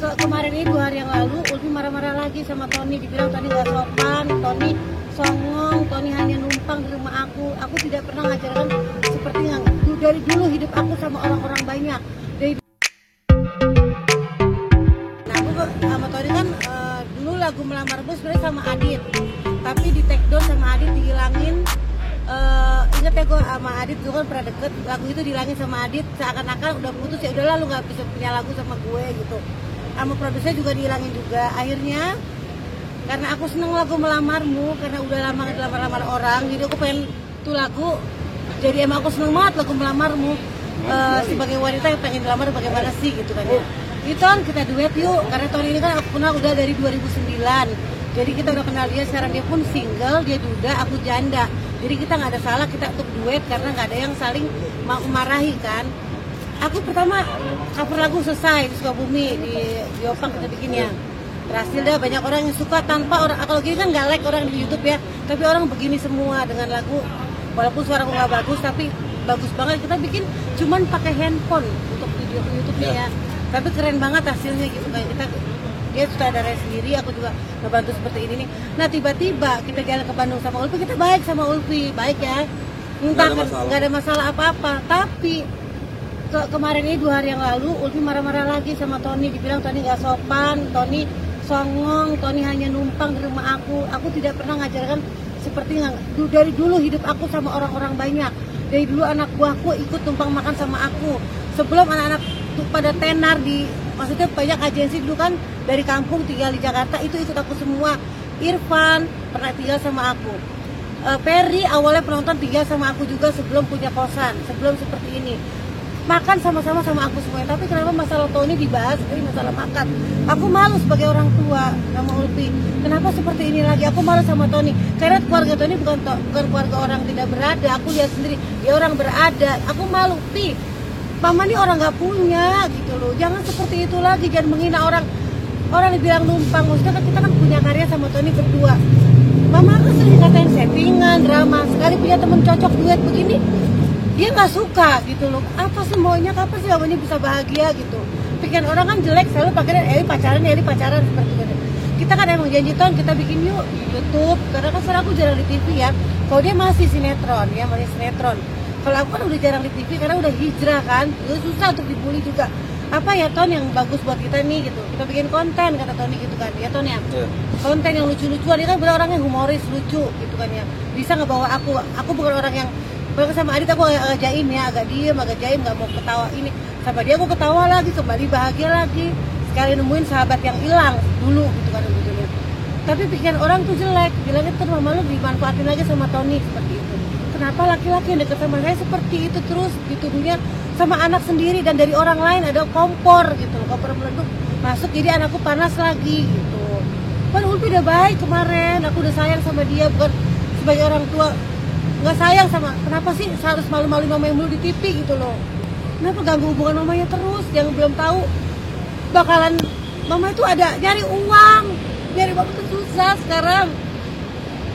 Kemarin ini 2 hari yang lalu Ulfi marah-marah lagi sama Tony, dibilang Tony gak sopan, Tony songong, Tony hanya numpang di rumah aku tidak pernah ngajarkan seperti yang dari dulu hidup aku sama orang-orang banyak. Nah, aku sama Tony kan dulu lagu Melamarmu sebenarnya sama Adit, tapi di take down sama Adit, dihilangin. Ingat ya, gue sama Adit dulu kan pernah deket, lagu itu dihilangin sama Adit, seakan-akan udah putus, ya udahlah lu gak bisa punya lagu sama gue gitu. Sama produser juga dihilangin juga. Akhirnya karena aku seneng lagu Melamarmu, karena udah lama gak dilamar-lamar orang, jadi aku pengen tuh lagu, jadi emang aku seneng banget lagu Melamarmu. Sebagai wanita yang pengen dilamar bagaimana sih gitu kan ya. Itu kan kita duet yuk, karena Tony ini kan aku kenal udah dari 2009, jadi kita udah kenal dia. Sekarang dia pun single, dia duda, aku janda, jadi kita nggak ada salah kita untuk duet karena nggak ada yang saling marahi kan. Aku pertama cover lagu selesai di Sukabumi, di Opang kita bikinnya, berhasil dah, banyak orang yang suka tanpa orang. Kalau gini kan nggak like orang di YouTube ya, tapi orang begini semua dengan lagu, walaupun suara aku nggak bagus tapi bagus banget. Kita bikin cuman pakai handphone untuk video YouTube-nya ya, tapi keren banget hasilnya gitu. Kayak kita, dia sutradara sendiri, aku juga ngebantu seperti ini nih. Nah tiba-tiba kita jalan ke Bandung sama Ulfi, kita baik sama Ulfi, baik ya, entah nggak ada masalah apa-apa. Tapi kemarin ini 2 hari yang lalu Ulfi marah-marah lagi sama Tony, dibilang Tony gak sopan, Tony songong, Tony hanya numpang di rumah aku tidak pernah ngajarkan seperti yang dari dulu hidup aku sama orang-orang banyak. Dari dulu anak buahku ikut tumpang makan sama aku, sebelum anak-anak pada tenar di, maksudnya banyak agensi dulu kan dari kampung tinggal di Jakarta, itu ikut aku semua. Irfan pernah tinggal sama aku, Perry awalnya penonton tinggal sama aku juga sebelum punya kosan, sebelum seperti ini. Makan sama-sama sama aku semuanya. Tapi kenapa masalah Tony dibahas dari masalah makan? Aku malu sebagai orang tua sama Ulfi. Kenapa seperti ini lagi? Aku malu sama Tony, karena keluarga Tony bukan keluarga orang tidak berada. Aku lihat sendiri dia orang berada. Aku malu, Pi, Mama ini orang nggak punya gitu loh. Jangan seperti itu lagi, jangan menghina orang. Orang dibilang numpang, maksudnya kan kita kan punya karya sama Tony berdua. Mama kan sering katain settingan, drama. Sekali punya temen cocok duet begini, dia nggak suka gitu loh. Apa sih maunya, kapan sih mamanya bisa bahagia gitu? Pikiran orang kan jelek, selalu pakai pacaran seperti itu. Kita kan emang janji tahun kita bikin yuk di YouTube, karena kan sekarang aku jarang di TV ya. Kalau dia masih sinetron ya, masih sinetron. Kalau aku kan udah jarang di TV karena udah hijrah kan, jadi susah untuk dibully juga. Apa ya Ton yang bagus buat kita nih gitu, kita bikin konten, kata Tony gitu kan ya Ton ya. Konten yang lucu-lucuan, dia kan bener orangnya humoris, lucu gitu kan ya, bisa ngebawa aku bukan orang yang, kalau sama Adit aku agak jaim ya, agak diem, agak jaim, gak mau ketawa ini. Sama dia aku ketawa lagi, kembali bahagia lagi. Sekali nemuin sahabat yang hilang dulu gitu kan dulu. Tapi pikiran orang tuh jelek, bilangnya tuh mama lu dimanfaatin lagi sama Tony seperti itu. Kenapa laki-laki yang deket sama saya seperti itu terus dituduhnya sama anak sendiri, dan dari orang lain ada kompor gitu, kompor meleduk masuk, jadi anakku panas lagi gitu. Kan Ulfi udah baik kemarin, aku udah sayang sama dia, bukan sebagai orang tua nggak sayang sama, kenapa sih harus malu-malu mamanya mulu di TV gitu loh? Kenapa ganggu hubungan mamanya terus? Yang belum tahu bakalan mama itu ada nyari uang itu susah sekarang.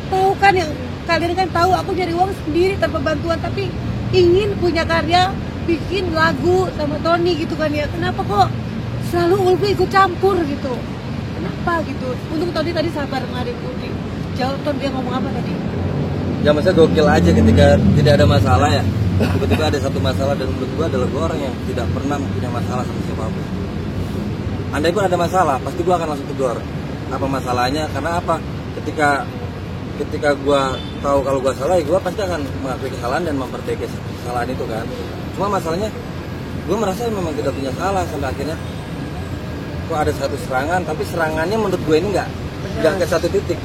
Tahu kan, yang kalian kan tahu aku nyari uang sendiri tanpa bantuan, tapi ingin punya karya, bikin lagu sama Tony gitu kan ya. Kenapa kok selalu Ulfi ikut campur gitu? Kenapa gitu? Untung Tony tadi sabar ngadep Ulfi. Jawab Tony, dia ngomong apa tadi? Ya masa gokil aja ketika tidak ada masalah ya. Tiba-tiba ada satu masalah, dan menurut gua adalah gua orang yang tidak pernah punya masalah sama siapapun. Andai pun ada masalah, pasti gua akan langsung tegur. Apa masalahnya? Karena apa? Ketika gua tahu kalau gua salah, ya gua pasti akan mengakui kesalahan dan memperbaiki kesalahan itu kan. Cuma masalahnya gua merasa memang tidak punya salah, sampai akhirnya kok ada satu serangan, tapi serangannya menurut gue ini nggak ke satu titik.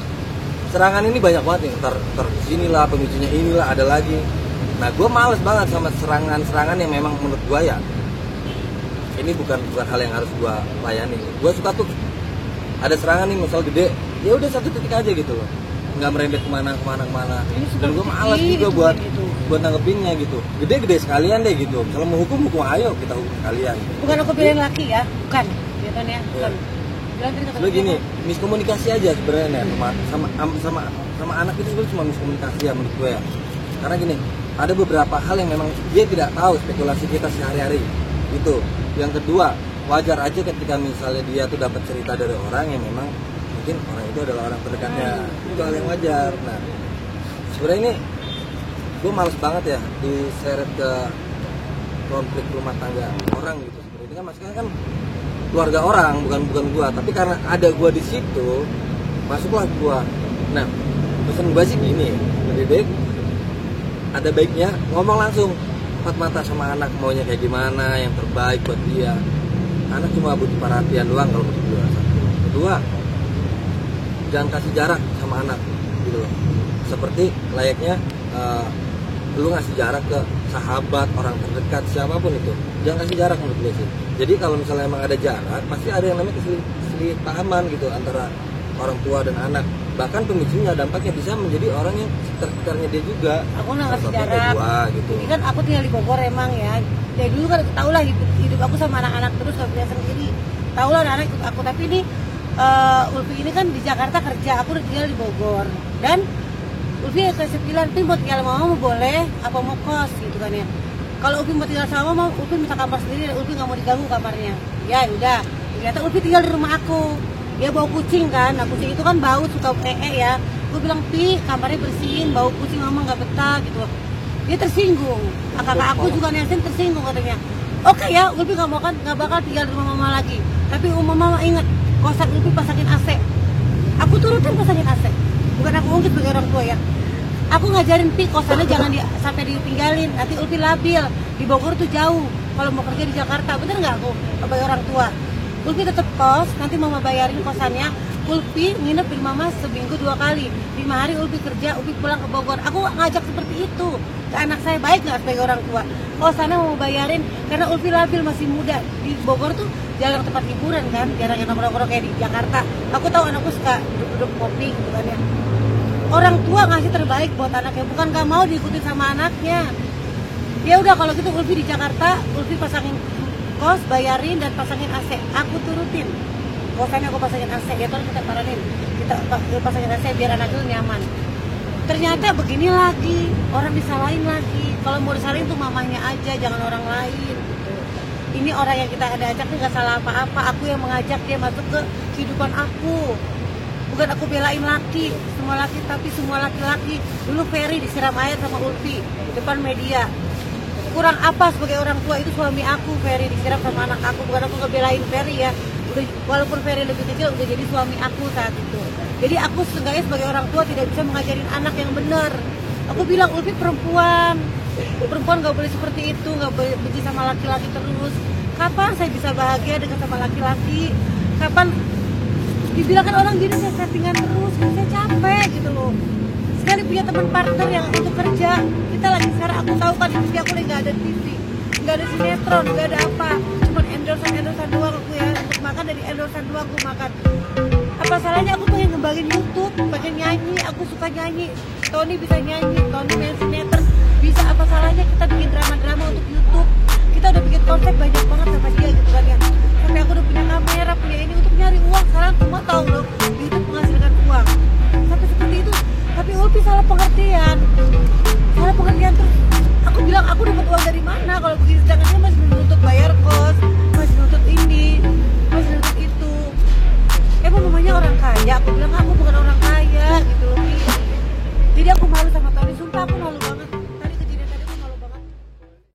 Serangan ini banyak banget nih, ntar sinilah pemicunya, inilah ada lagi. Nah gue males banget sama serangan-serangan yang memang menurut gue ya ini bukan hal yang harus gue layani. Gue suka tuh ada serangan nih, misal gede, ya udah satu titik aja gitu loh, nggak merembet kemana. Dan gue males juga buat nanggepinnya gitu. Gede sekalian deh gitu. Kalau mau hukum ayo kita hukum sekalian. Bukan aku pilih laki ya, bukan, gitu ya. Bukan. Lo gini, miskomunikasi aja sebenarnya sama anak itu sebenarnya cuma miskomunikasi ya menurut gue ya. Karena gini, ada beberapa hal yang memang dia tidak tahu spekulasi kita sehari-hari itu. Yang kedua, wajar aja ketika misalnya dia tuh dapat cerita dari orang yang memang mungkin orang itu adalah orang terdekatnya, itu hal yang wajar. Nah sebenarnya ini gue males banget ya diseret ke konflik rumah tangga orang gitu. Sebenarnya ini kan maksudnya kan keluarga orang, bukan gue, tapi karena ada gue di situ masuklah gue. Nah pesan gue sih gini, lebih baik ada baiknya ngomong langsung empat mata sama anak, maunya kayak gimana, yang terbaik buat dia. Anak cuma butuh perhatian doang kalau butuh gue. Kedua, jangan kasih jarak sama anak gitu loh. Seperti layaknya lu ngasih jarak ke sahabat, orang terdekat, siapapun itu. Jangan kasih jarak menurut gue sih. Jadi kalau misalnya emang ada jarak, pasti ada yang namanya kesalahpahaman gitu antara orang tua dan anak. Bahkan pemicunya, dampaknya bisa menjadi orang yang sekitarnya dia juga. Aku nggak ngasih jarak. Gitu. Ini kan aku tinggal di Bogor emang ya. Dari dulu kan tau lah hidup aku sama anak-anak terus gak punya sendiri. Tau lah anak ikut aku. Tapi ini Ulfi ini kan di Jakarta kerja, aku udah tinggal di Bogor. Dan Ulfi kasih pilihan, Ulfi mau tinggal sama mama boleh, apa mau kos gitu kan ya. Kalau Ulfi mau tinggal sama mama, Ulfi minta kamar sendiri dan Ulfi gak mau diganggu kamarnya. Ya udah, ternyata Ulfi tinggal di rumah aku. Dia bawa kucing kan, nah kucing itu kan bau, suka ya. Gue bilang, Pi, kamarnya bersihin, bau kucing mama gak betah gitu. Dia tersinggung, kakak aku juga Nelson tersinggung katanya. Oke ya, Ulfi gak bakal tinggal di rumah mama lagi. Tapi mama inget, kosan Ulfi pasangin AC. Aku turutin pasangin AC. Bukan aku ungkit sebagai orang tua ya. Aku ngajarin Pi, kosannya jangan sampai ditinggalin. Nanti Ulfi labil, di Bogor tuh jauh. Kalau mau kerja di Jakarta, bener nggak aku sebagai orang tua? Ulfi tetap kos, nanti mama bayarin kosannya. Ulfi nginep di mama seminggu 2 kali. 5 hari Ulfi kerja, Ulfi pulang ke Bogor. Aku ngajak seperti itu ke anak saya, baik nggak sebagai orang tua? Kosannya mau bayarin karena Ulfi labil, masih muda. Di Bogor tuh jarang tempat hiburan kan, jarang yang nongkrong kayak di Jakarta. Aku tahu anakku suka duduk kopi gitu kan ya. Orang tua ngasih terbaik buat anaknya, bukan gak mau diikuti sama anaknya. Ya udah kalau gitu Ulfi di Jakarta, Ulfi pasangin kos, bayarin dan pasangin AC. Aku turutin. Kosannya aku pasangin AC, ya terus kita paranin. Kita pasangin AC biar anak itu nyaman. Ternyata begini lagi, orang disalahin lagi. Kalau mau disalahin tuh mamanya aja, jangan orang lain. Ini orang yang kita ada ajak nggak salah apa-apa. Aku yang mengajak dia masuk ke kehidupan aku. Bukan aku belain laki, semua laki, tapi semua laki-laki. Dulu Ferry disiram air sama Ulfi depan media. Kurang apa sebagai orang tua, itu suami aku, Ferry disiram sama anak aku. Bukan aku ngebelain Ferry ya. Udah, walaupun Ferry lebih kecil, udah jadi suami aku saat itu. Jadi aku seenggaknya sebagai orang tua tidak bisa mengajarin anak yang benar. Aku bilang Ulfi perempuan gak boleh seperti itu, gak boleh benci sama laki-laki terus. Kapan saya bisa bahagia dengan sama laki-laki? Kapan dibilang kan orang gini saya settingan terus, saya capek gitu loh. Sekali punya teman partner yang untuk kerja, kita lagi sekarang aku tahu kan di TV aku lagi nggak ada TV, nggak ada sinetron, nggak ada apa, cuma endorsan doang aku ya, untuk makan dari endorsan doang aku makan. Apa salahnya aku pengen ngembangin YouTube, pengen nyanyi, aku suka nyanyi. Tony bisa nyanyi, Tony main sinetron, bisa. Apa salahnya kita bikin drama-drama untuk YouTube? Kita udah bikin konsep